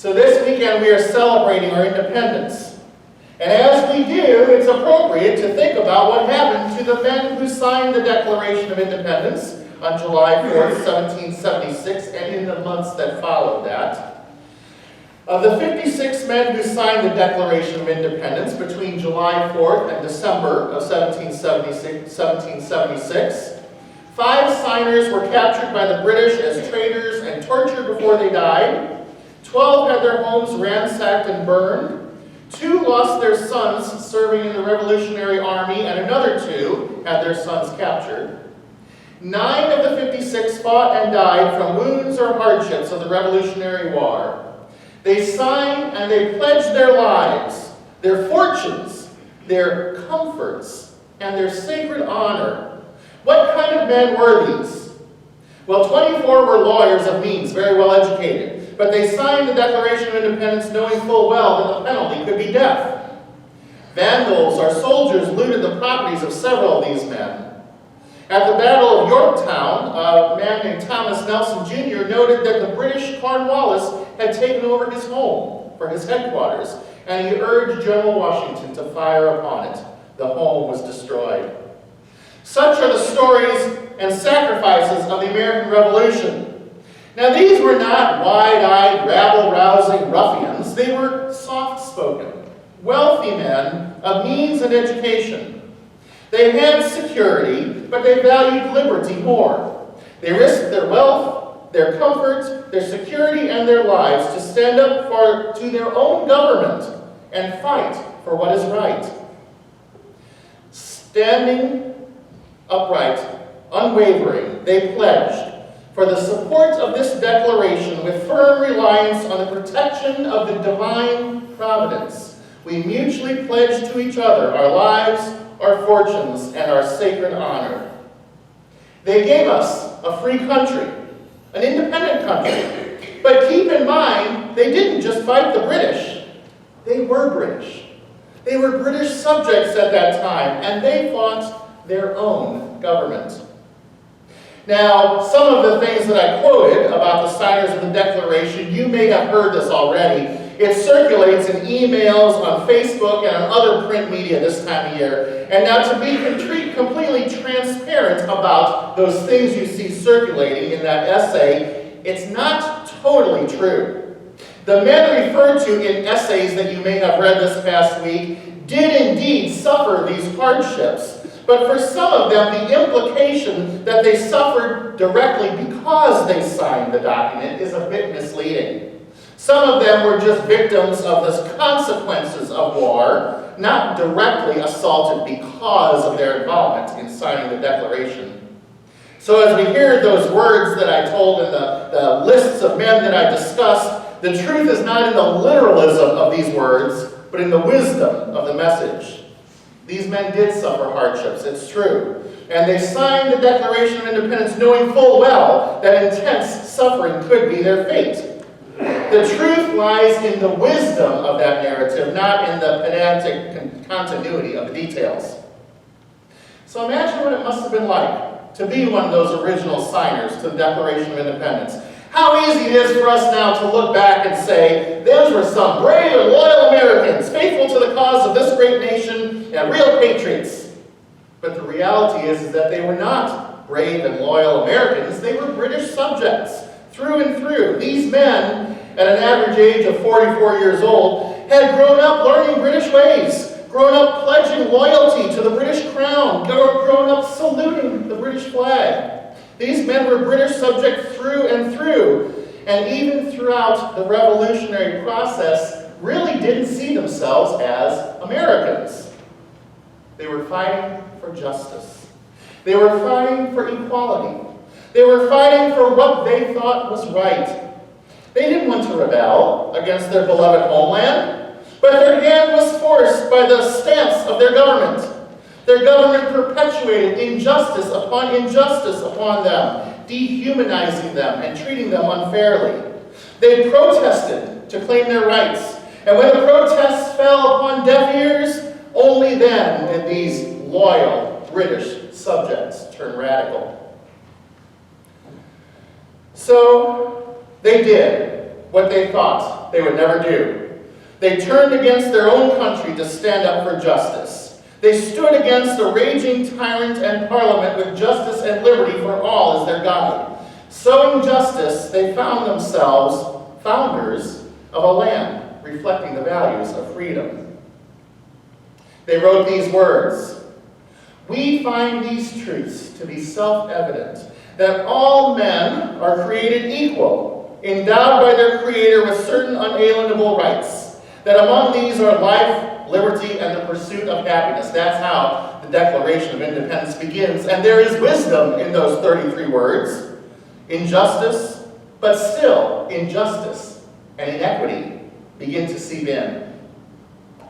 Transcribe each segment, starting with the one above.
So this weekend we are celebrating our independence. And as we do, it's appropriate to think about what happened to the men who signed the Declaration of Independence on July 4th, 1776, and in the months that followed that. Of the 56 men who signed the Declaration of Independence between July 4th and December of 1776, 5 signers were captured by the British as traitors and tortured before they died. 12 had their homes ransacked and burned. 2 lost their sons serving in the Revolutionary Army, and another 2 had their sons captured. 9 of the 56 fought and died from wounds or hardships of the Revolutionary War. They signed and they pledged their lives, their fortunes, their comforts, and their sacred honor. What kind of men were these? Well, 24 were lawyers of means, very well educated, but they signed the Declaration of Independence knowing full well that the penalty could be death. Vandals or soldiers looted the properties of several of these men. At the Battle of Yorktown, a man named Thomas Nelson Jr. noted that the British Cornwallis had taken over his home for his headquarters, and he urged General Washington to fire upon it. The home was destroyed. Such are the stories and sacrifices of the American Revolution. Now, these were not wide-eyed, rabble-rousing ruffians. They were soft-spoken, wealthy men of means and education. They had security, but they valued liberty more. They risked their wealth, their comfort, their security, and their lives to stand up to their own government and fight for what is right. Standing upright, unwavering, they pledged for the support of this declaration with firm reliance on the protection of the divine providence. We mutually pledge to each other our lives, our fortunes, and our sacred honor. They gave us a free country, an independent country. But keep in mind, they didn't just fight the British. They were British. They were British subjects at that time, and they fought their own government. Now, some of the things that I quoted about the signers of the Declaration, you may have heard this already. It circulates in emails, on Facebook, and on other print media this time of year. And now, to be completely transparent about those things you see circulating in that essay, it's not totally true. The men referred to in essays that you may have read this past week did indeed suffer these hardships. But for some of them, the implication that they suffered directly because they signed the document is a bit misleading. Some of them were just victims of the consequences of war, not directly assaulted because of their involvement in signing the Declaration. So as we hear those words that I told in the lists of men that I discussed, the truth is not in the literalism of these words, but in the wisdom of the message. These men did suffer hardships, it's true. And they signed the Declaration of Independence knowing full well that intense suffering could be their fate. The truth lies in the wisdom of that narrative, not in the pedantic continuity of the details. So imagine what it must have been like to be one of those original signers to the Declaration of Independence. How easy it is for us now to look back and say, those were some brave and loyal Americans, faithful to the cause of this great nation, and real patriots. But the reality is that they were not brave and loyal Americans. They were British subjects, through and through. These men, at an average age of 44 years old, had grown up learning British ways, grown up pledging loyalty to the British crown, grown up saluting the British flag. These men were British subjects through and through, and even throughout the revolutionary process, really didn't see themselves as Americans. They were fighting for justice. They were fighting for equality. They were fighting for what they thought was right. They didn't want to rebel against their beloved homeland, but their hand was forced by the stance of their government. Their government perpetuated injustice upon them, dehumanizing them and treating them unfairly. They protested to claim their rights, and when the protests fell upon deaf ears, only then did these loyal British subjects turn radical. So they did what they thought they would never do. They turned against their own country to stand up for justice. They stood against a raging tyrant and parliament with justice and liberty for all as their guide. Sowing justice, they found themselves founders of a land reflecting the values of freedom. They wrote these words, "We find these truths to be self-evident, that all men are created equal, endowed by their Creator with certain unalienable rights, that among these are life, liberty, and the pursuit of happiness." That's how the Declaration of Independence begins. And there is wisdom in those 33 words. Injustice, but still injustice and inequity begin to seep in.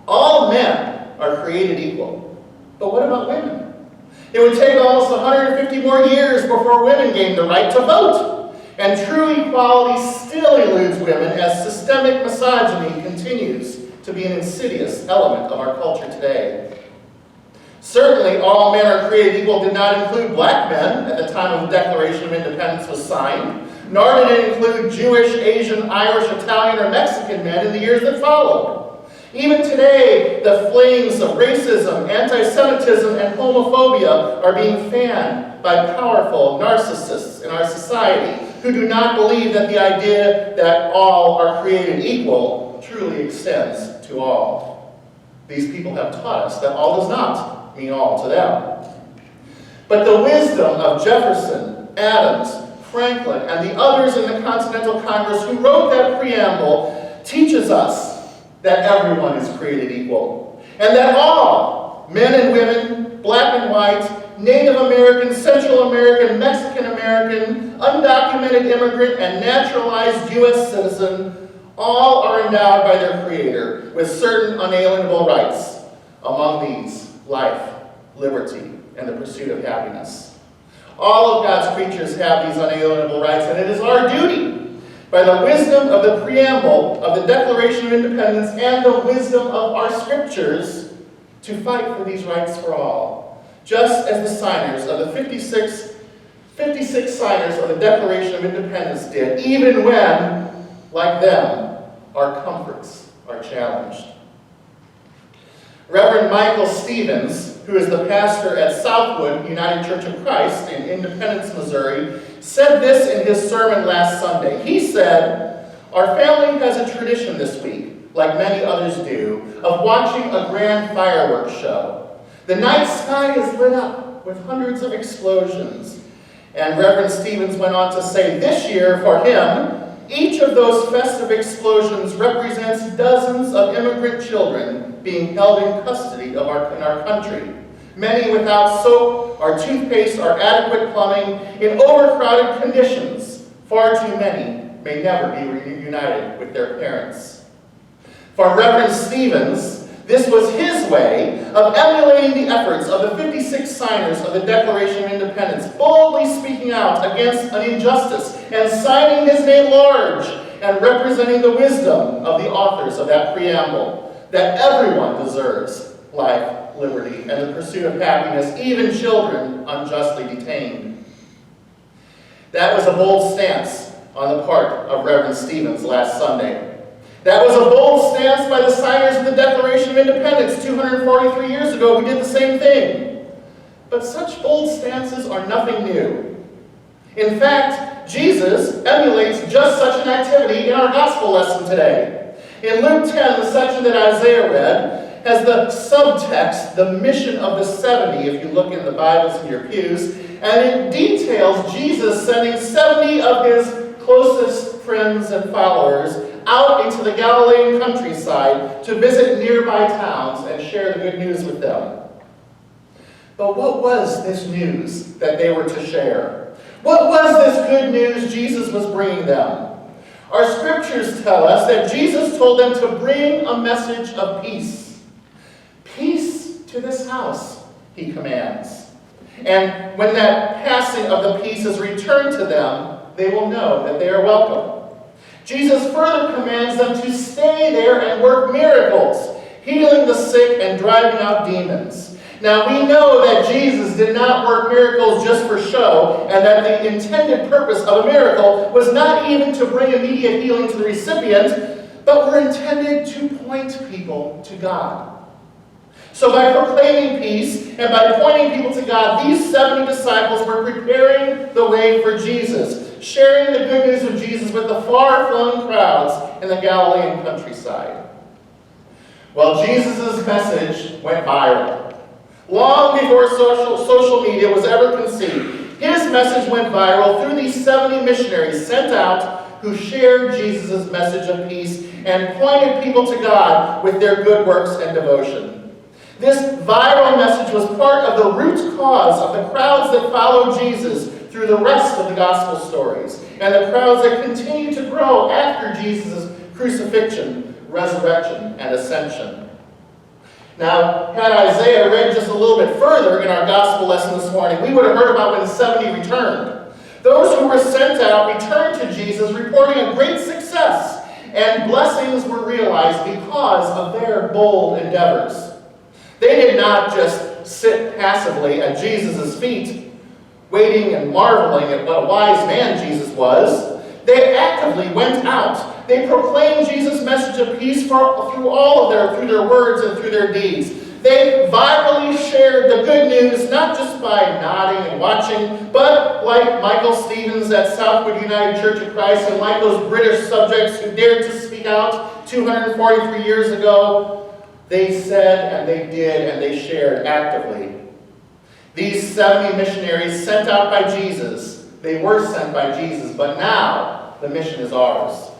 All men are created equal. But what about women? It would take almost 150 more years before women gained the right to vote. And true equality still eludes women as systemic misogyny continues to be an insidious element of our culture today. Certainly, all men are created equal did not include black men at the time of the Declaration of Independence was signed, nor did it include Jewish, Asian, Irish, Italian, or Mexican men in the years that followed. Even today, the flames of racism, anti-Semitism, and homophobia are being fanned by powerful narcissists in our society who do not believe that the idea that all are created equal truly extends to all. These people have taught us that all does not mean all to them. But the wisdom of Jefferson, Adams, Franklin, and the others in the Continental Congress who wrote that preamble teaches us that everyone is created equal, and that all, men and women, black and white, Native American, Central American, Mexican American, undocumented immigrant, and naturalized U.S. citizen, all are endowed by their Creator with certain unalienable rights. Among these, life, liberty, and the pursuit of happiness. All of God's creatures have these unalienable rights, and it is our duty, by the wisdom of the preamble of the Declaration of Independence and the wisdom of our scriptures, to fight for these rights for all, just as the signers of the 56 signers of the Declaration of Independence did, even when, like them, our comforts are challenged. Reverend Michael Stevens, who is the pastor at Southwood United Church of Christ in Independence, Missouri, said this in his sermon last Sunday. He said, "Our family has a tradition this week, like many others do, of watching a grand fireworks show. The night sky is lit up with hundreds of explosions." And Reverend Stevens went on to say, this year, for him, each of those festive explosions represents dozens of immigrant children being held in custody in our country. Many without soap or toothpaste or adequate plumbing, in overcrowded conditions. Far too many may never be reunited with their parents. For Reverend Stevens, this was his way of emulating the efforts of the 56 signers of the Declaration of Independence, boldly speaking out against an injustice and signing his name large and representing the wisdom of the authors of that preamble, that everyone deserves life, liberty, and the pursuit of happiness, even children unjustly detained. That was a bold stance on the part of Reverend Stevens last Sunday. That was a bold stance by the signers of the Declaration of Independence 243 years ago who did the same thing. But such bold stances are nothing new. In fact, Jesus emulates just such an activity in our gospel lesson today. In Luke 10, the section that Isaiah read, has the subtext, the mission of the 70, if you look in the Bibles in your pews, and it details Jesus sending 70 of his closest friends and followers out into the Galilean countryside to visit nearby towns and share the good news with them. But what was this news that they were to share? What was this good news Jesus was bringing them? Our scriptures tell us that Jesus told them to bring a message of peace. Peace to this house, he commands. And when that passing of the peace is returned to them, they will know that they are welcome. Jesus further commands them to stay there and work miracles, healing the sick and driving out demons. Now we know that Jesus did not work miracles just for show, and that the intended purpose of a miracle was not even to bring immediate healing to the recipient, but were intended to point people to God. So by proclaiming peace and by pointing people to God, these 70 disciples were preparing the way for Jesus, sharing the good news of Jesus with the far-flung crowds in the Galilean countryside. Well, Jesus' message went viral. Long before social media was ever conceived, his message went viral through these 70 missionaries sent out who shared Jesus' message of peace and pointed people to God with their good works and devotion. This viral message was part of the root cause of the crowds that followed Jesus through the rest of the gospel stories, and the crowds that continue to grow after Jesus' crucifixion, resurrection, and ascension. Now, had Isaiah read just a little bit further in our gospel lesson this morning, we would have heard about when 70 returned. Those who were sent out returned to Jesus, reporting a great success, and blessings were realized because of their bold endeavors. They did not just sit passively at Jesus' feet, waiting and marveling at what a wise man Jesus was. They actively went out. They proclaimed Jesus' message of peace through their words and through their deeds. They virally shared the good news, not just by nodding and watching, but like Michael Stevens at Southwood United Church of Christ and like those British subjects who dared to speak out 243 years ago, they said and they did and they shared actively. These 70 missionaries sent out by Jesus, they were sent by Jesus, but now the mission is ours.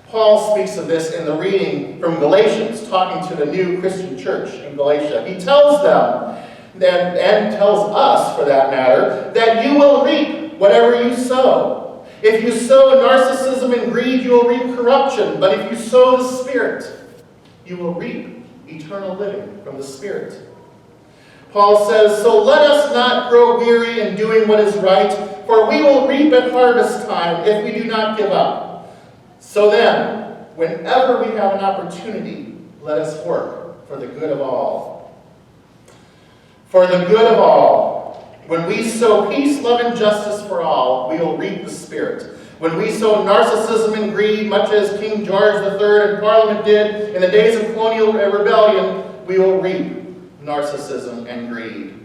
Paul speaks of this in the reading from Galatians, talking to the new Christian church in Galatia. He tells them, and tells us for that matter, that you will reap whatever you sow. If you sow narcissism and greed, you will reap corruption. But if you sow the Spirit, you will reap eternal living from the Spirit. Paul says, so let us not grow weary in doing what is right, for we will reap at harvest time if we do not give up. So then, whenever we have an opportunity, let us work for the good of all. For the good of all. When we sow peace, love, and justice for all, we will reap the Spirit. When we sow narcissism and greed, much as King George III and Parliament did in the days of colonial rebellion, we will reap narcissism and greed.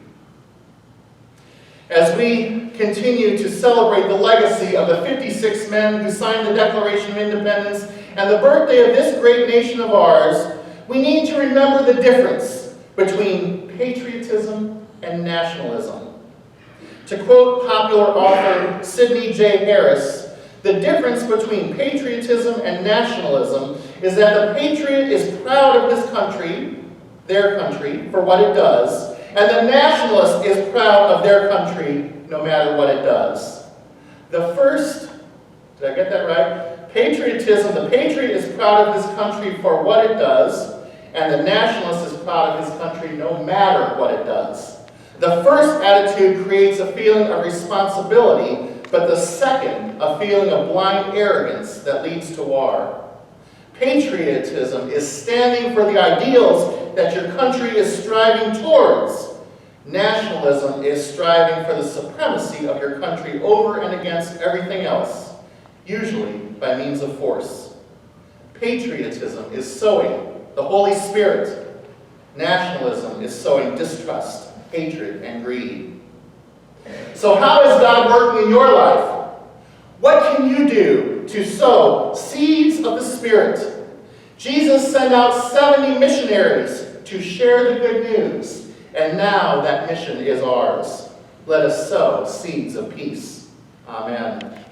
As we continue to celebrate the legacy of the 56 men who signed the Declaration of Independence and the birthday of this great nation of ours, we need to remember the difference between patriotism and nationalism. To quote popular author Sidney J. Harris, the difference between patriotism and nationalism is that the patriot is proud of his country, their country, for what it does, and the nationalist is proud of their country no matter what it does. The first, did I get that right? Patriotism, the patriot is proud of his country for what it does, and the nationalist is proud of his country no matter what it does. The first attitude creates a feeling of responsibility, but the second, a feeling of blind arrogance that leads to war. Patriotism is standing for the ideals that your country is striving towards. Nationalism is striving for the supremacy of your country over and against everything else, usually by means of force. Patriotism is sowing the Holy Spirit. Nationalism is sowing distrust, hatred, and greed. So how is God working in your life? What can you do to sow seeds of the Spirit? Jesus sent out 70 missionaries to share the good news, and now that mission is ours. Let us sow seeds of peace. Amen.